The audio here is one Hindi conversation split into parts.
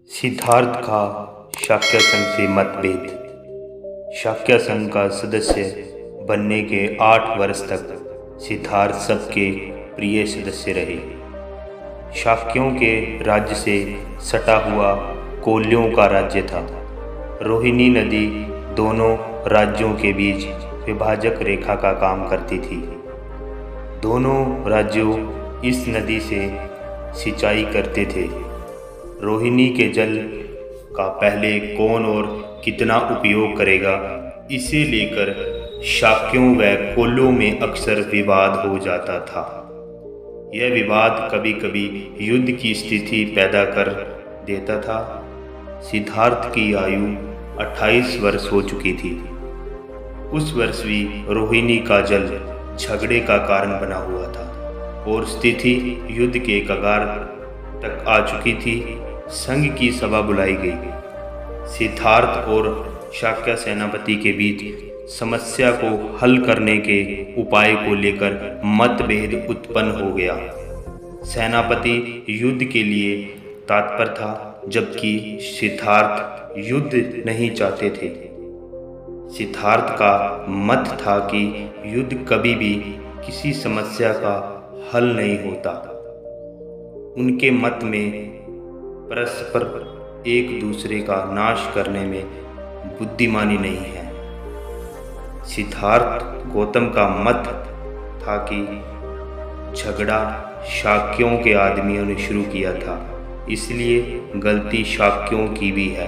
सिद्धार्थ का शाक्य संघ से मतभेद। शाक्य संघ का सदस्य बनने के 8 वर्ष तक सिद्धार्थ सबके प्रिय सदस्य रहे। शाक्यों के राज्य से सटा हुआ कोल्यों का राज्य था। रोहिणी नदी दोनों राज्यों के बीच विभाजक रेखा का काम करती थी। दोनों राज्यों इस नदी से सिंचाई करते थे। रोहिणी के जल का पहले कौन और कितना उपयोग करेगा, इसे लेकर शाक्यों व कोल्यों में अक्सर विवाद हो जाता था। यह विवाद कभी कभी युद्ध की स्थिति पैदा कर देता था। सिद्धार्थ की आयु 28 वर्ष हो चुकी थी। उस वर्ष भी रोहिणी का जल झगड़े का कारण बना हुआ था और स्थिति युद्ध के कगार तक आ चुकी थी। संघ की सभा बुलाई गई। सिद्धार्थ और शाक्य सेनापति के बीच समस्या को हल करने के उपाय को लेकर मतभेद उत्पन्न हो गया। सेनापति युद्ध के लिए तत्पर था, जबकि सिद्धार्थ युद्ध नहीं चाहते थे। सिद्धार्थ का मत था कि युद्ध कभी भी किसी समस्या का हल नहीं होता। उनके मत में परस्पर एक दूसरे का नाश करने में बुद्धिमानी नहीं है। सिद्धार्थ गौतम का मत था कि झगड़ा शाक्यों के आदमियों ने शुरू किया था, इसलिए गलती शाक्यों की भी है।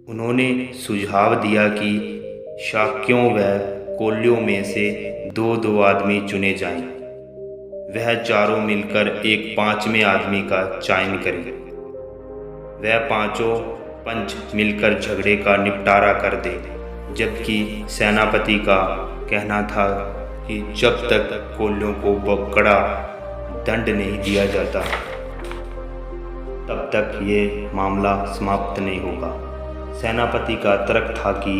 उन्होंने सुझाव दिया कि शाक्यों व कोल्यों में से 2-2 आदमी चुने जाएं। वह चारों मिलकर एक 5वें आदमी का चयन करें। वह 5 पंच मिलकर झगड़े का निपटारा कर दे। जबकि सेनापति का कहना था कि जब तक कोल्यों को बकड़ा दंड नहीं दिया जाता, तब तक ये मामला समाप्त नहीं होगा। सेनापति का तर्क था कि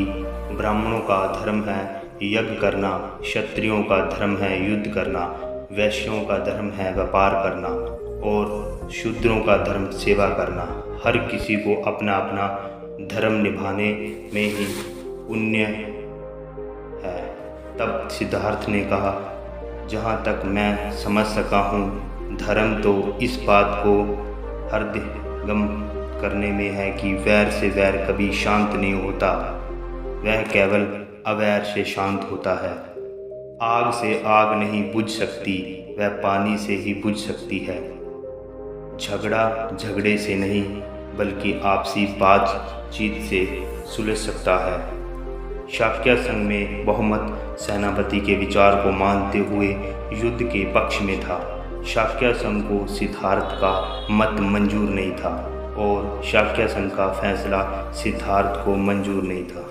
ब्राह्मणों का धर्म है यज्ञ करना, क्षत्रियों का धर्म है युद्ध करना, वैश्यों का धर्म है व्यापार करना और शूद्रों का धर्म सेवा करना। हर किसी को अपना अपना धर्म निभाने में ही पुण्य है। तब सिद्धार्थ ने कहा, जहाँ तक मैं समझ सका हूँ, धर्म तो इस बात को हृदयंगम करने में है कि वैर से वैर कभी शांत नहीं होता, वह केवल अवैर से शांत होता है। आग से आग नहीं बुझ सकती, वह पानी से ही बुझ सकती है। झगड़ा झगड़े से नहीं बल्कि आपसी बातचीत से सुलझ सकता है। शाक्य संघ में बहुमत सेनापति के विचार को मानते हुए युद्ध के पक्ष में था। शाक्य संघ को सिद्धार्थ का मत मंजूर नहीं था और शाक्य संघ का फैसला सिद्धार्थ को मंजूर नहीं था।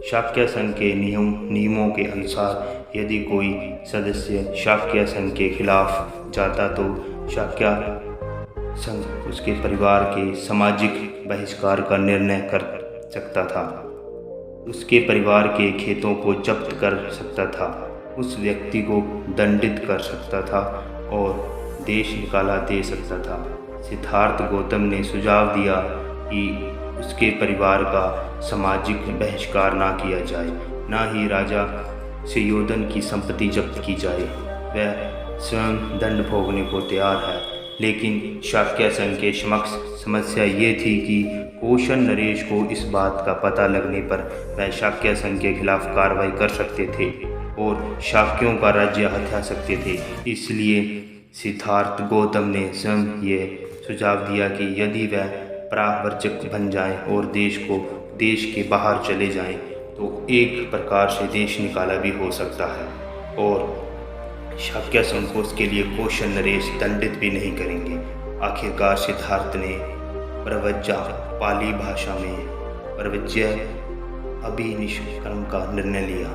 शाक्य संघ के नियमों के अनुसार यदि कोई सदस्य शाक्य संघ के खिलाफ जाता तो शाक्य संघ उसके परिवार के सामाजिक बहिष्कार का निर्णय कर सकता था, उसके परिवार के खेतों को जब्त कर सकता था, उस व्यक्ति को दंडित कर सकता था और देश निकाला दे सकता था। सिद्धार्थ गौतम ने सुझाव दिया कि उसके परिवार का सामाजिक बहिष्कार ना किया जाए, ना ही राजा सुयोधन की संपत्ति जब्त की जाए। वह स्वयं दंड भोगने को तैयार है। लेकिन शाक्य संघ के समक्ष समस्या ये थी कि कौशल नरेश को इस बात का पता लगने पर वह शाक्य संघ के खिलाफ कार्रवाई कर सकते थे और शाक्यों का राज्य हथिया सकते थे। इसलिए सिद्धार्थ गौतम ने स्वयं ये सुझाव दिया कि यदि वह परावर्जक बन जाएं और देश के बाहर चले जाएं, तो एक प्रकार से देश निकाला भी हो सकता है और शाक्य संघ को उसके लिए कौशल नरेश दंडित भी नहीं करेंगे। आखिरकार सिद्धार्थ ने प्रवज्जा पाली भाषा में प्रवज्य अभिनिष्क्रम का निर्णय लिया।